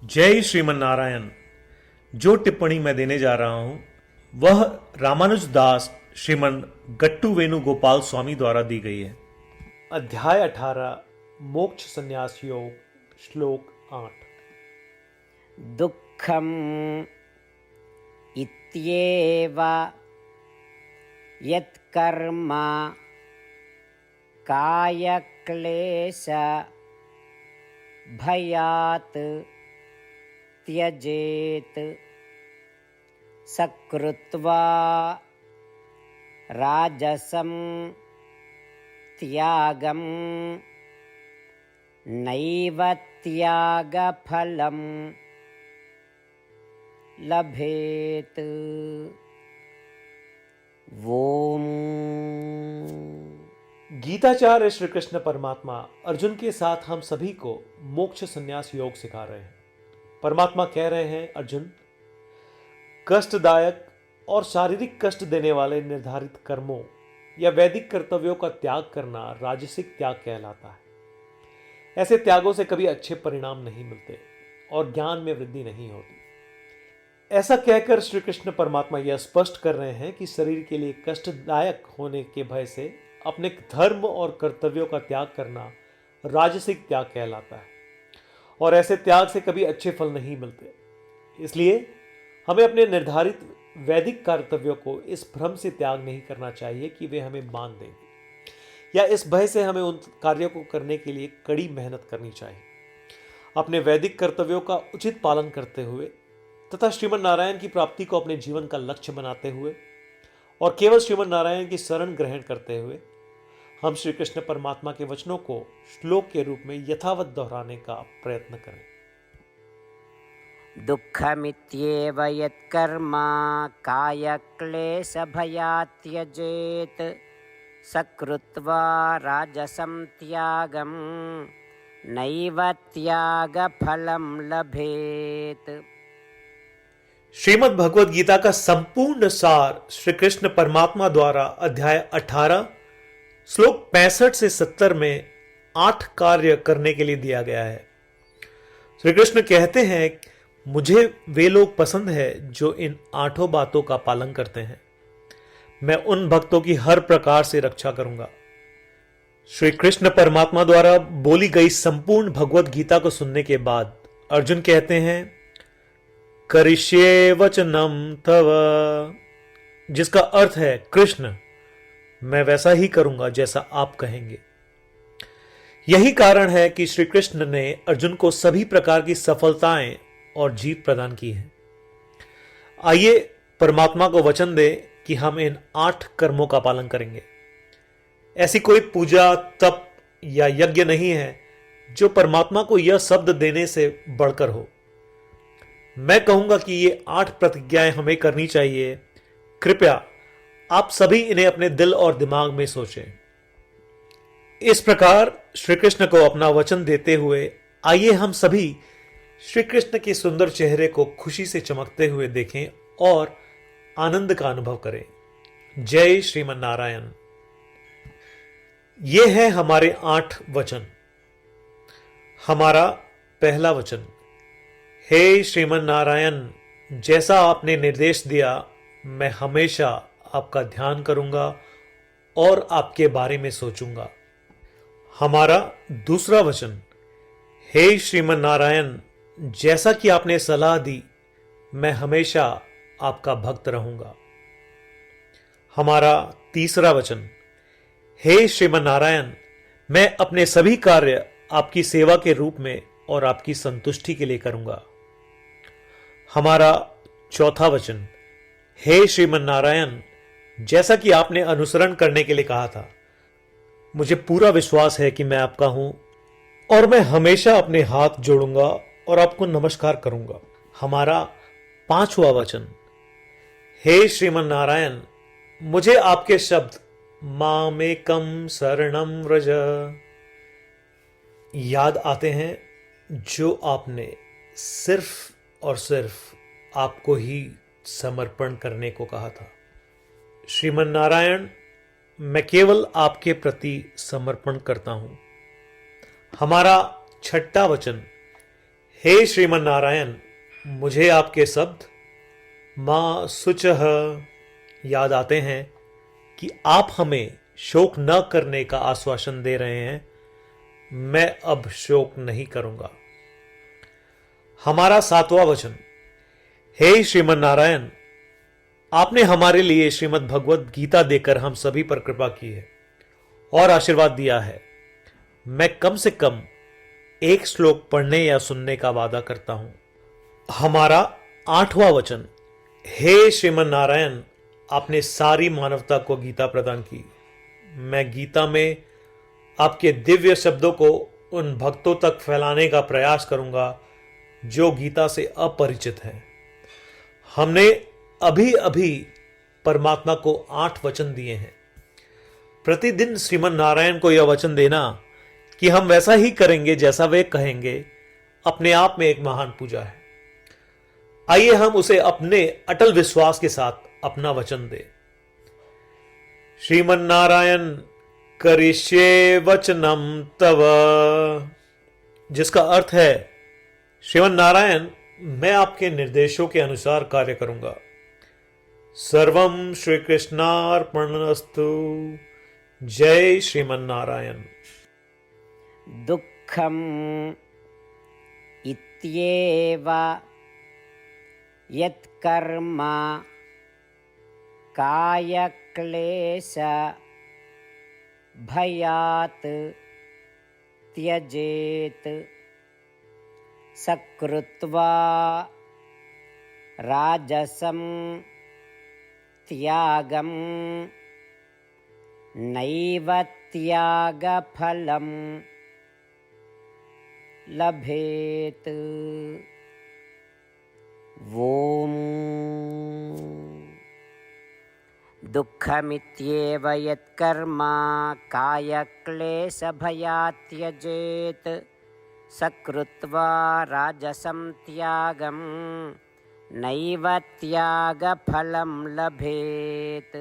जय श्रीमन नारायण। जो टिप्पणी मैं देने जा रहा हूं वह रामानुज दास श्रीमन गट्टू वेणुगोपाल स्वामी द्वारा दी गई है। अध्याय 18 मोक्ष संन्यास योग श्लोक 8। दुःखम् इत्येव यत्कर्म कायक्लेश भयात् त्यजेत् सकृत्वा राजसं त्यागं नैव त्यागफलं लभेत। ओम। गीताचार्य श्री कृष्ण परमात्मा अर्जुन के साथ हम सभी को मोक्ष संन्यास योग सिखा रहे हैं। परमात्मा कह रहे हैं, अर्जुन, कष्टदायक और शारीरिक कष्ट देने वाले निर्धारित कर्मों या वैदिक कर्तव्यों का त्याग करना राजसिक त्याग कहलाता है। ऐसे त्यागों से कभी अच्छे परिणाम नहीं मिलते और ज्ञान में वृद्धि नहीं होती। ऐसा कहकर श्री कृष्ण परमात्मा यह स्पष्ट कर रहे हैं कि शरीर के लिए कष्टदायक होने के भय से अपने धर्म और कर्तव्यों का त्याग करना राजसिक त्याग कहलाता है और ऐसे त्याग से कभी अच्छे फल नहीं मिलते। इसलिए हमें अपने निर्धारित वैदिक कर्तव्यों को इस भ्रम से त्याग नहीं करना चाहिए कि वे हमें बांध देंगे, या इस भय से हमें उन कार्यों को करने के लिए कड़ी मेहनत करनी चाहिए। अपने वैदिक कर्तव्यों का उचित पालन करते हुए तथा श्रीमन नारायण की प्राप्ति को अपने जीवन का लक्ष्य बनाते हुए और केवल श्रीमन नारायण की शरण ग्रहण करते हुए हम श्री कृष्ण परमात्मा के वचनों को श्लोक के रूप में यथावत दोहराने का प्रयत्न करें। दुःखमित्येव यत्कर्म कायक्लेशभयात् त्यजेत् सकृत्वा राजसं त्यागं नैव त्यागफलं लभेत। श्रीमद् भगवद गीता का संपूर्ण सार श्री कृष्ण परमात्मा द्वारा अध्याय 18 श्लोक 65 से 70 में 8 कार्य करने के लिए दिया गया है। श्री कृष्ण कहते हैं, मुझे वे लोग पसंद है जो इन 8 बातों का पालन करते हैं। मैं उन भक्तों की हर प्रकार से रक्षा करूंगा। श्री कृष्ण परमात्मा द्वारा बोली गई संपूर्ण भगवद गीता को सुनने के बाद अर्जुन कहते हैं, करिष्ये वचनम तव, जिसका अर्थ है, कृष्ण, मैं वैसा ही करूंगा जैसा आप कहेंगे। यही कारण है कि श्री कृष्ण ने अर्जुन को सभी प्रकार की सफलताएं और जीत प्रदान की है। आइए परमात्मा को वचन दे कि हम इन 8 कर्मों का पालन करेंगे। ऐसी कोई पूजा, तप या यज्ञ नहीं है जो परमात्मा को यह शब्द देने से बढ़कर हो। मैं कहूंगा कि ये 8 प्रतिज्ञाएं हमें करनी चाहिए। कृपया आप सभी इन्हें अपने दिल और दिमाग में सोचें। इस प्रकार श्री कृष्ण को अपना वचन देते हुए आइए हम सभी श्री कृष्ण के सुंदर चेहरे को खुशी से चमकते हुए देखें और आनंद का अनुभव करें। जय श्रीमन नारायण। ये हैं हमारे 8 वचन। हमारा पहला वचन, हे श्रीमन नारायण, जैसा आपने निर्देश दिया मैं हमेशा आपका ध्यान करूंगा और आपके बारे में सोचूंगा। हमारा दूसरा वचन, हे श्रीमन नारायण, जैसा कि आपने सलाह दी मैं हमेशा आपका भक्त रहूंगा। हमारा तीसरा वचन, हे श्रीमन नारायण, मैं अपने सभी कार्य आपकी सेवा के रूप में और आपकी संतुष्टि के लिए करूंगा। हमारा चौथा वचन, हे श्रीमन नारायण, जैसा कि आपने अनुसरण करने के लिए कहा था, मुझे पूरा विश्वास है कि मैं आपका हूं और मैं हमेशा अपने हाथ जोड़ूंगा और आपको नमस्कार करूंगा। हमारा पांचवा वचन, हे श्रीमन नारायण, मुझे आपके शब्द मामेकम शरणम व्रज याद आते हैं जो आपने सिर्फ और सिर्फ आपको ही समर्पण करने को कहा था। श्रीमन नारायण, मैं केवल आपके प्रति समर्पण करता हूं। हमारा छठा वचन, हे श्रीमन नारायण, मुझे आपके शब्द माँ शुचः याद आते हैं कि आप हमें शोक न करने का आश्वासन दे रहे हैं। मैं अब शोक नहीं करूंगा। हमारा 7वां वचन। हे श्रीमन नारायण, आपने हमारे लिए श्रीमद् भगवद गीता देकर हम सभी पर कृपा की है और आशीर्वाद दिया है। मैं कम से कम एक श्लोक पढ़ने या सुनने का वादा करता हूं। हमारा 8वां वचन। हे श्रीमन नारायण, आपने सारी मानवता को गीता प्रदान की। मैं गीता में आपके दिव्य शब्दों को उन भक्तों तक फैलाने का प्रयास करूंगा जो गीता से अपरिचित हैं। हमने अभी अभी परमात्मा को 8 वचन दिए हैं। प्रतिदिन श्रीमन नारायण को यह वचन देना कि हम वैसा ही करेंगे जैसा वे कहेंगे, अपने आप में एक महान पूजा है। आइए हम उसे अपने अटल विश्वास के साथ अपना वचन दें। श्रीमन नारायण करिष्ये वचनम तव, जिसका अर्थ है, श्रीमन नारायण, मैं आपके निर्देशों के अनुसार कार्य करूंगा। सर्वम श्री कृष्णार्पणमस्तु। जय श्रीमन नारायण। दुःखम् इत्येव यत्कर्म कायक्लेश भयात् त्यजेत् सकृत्वा राजसं त्यागं नैव त्यागफलं लभेत्। ॐ दुःखमित्येव यत्कर्म कायक्लेशभयात् त्यजेत् सकृत्वा राजसं त्यागं नैव त्यागफलं लभेत्।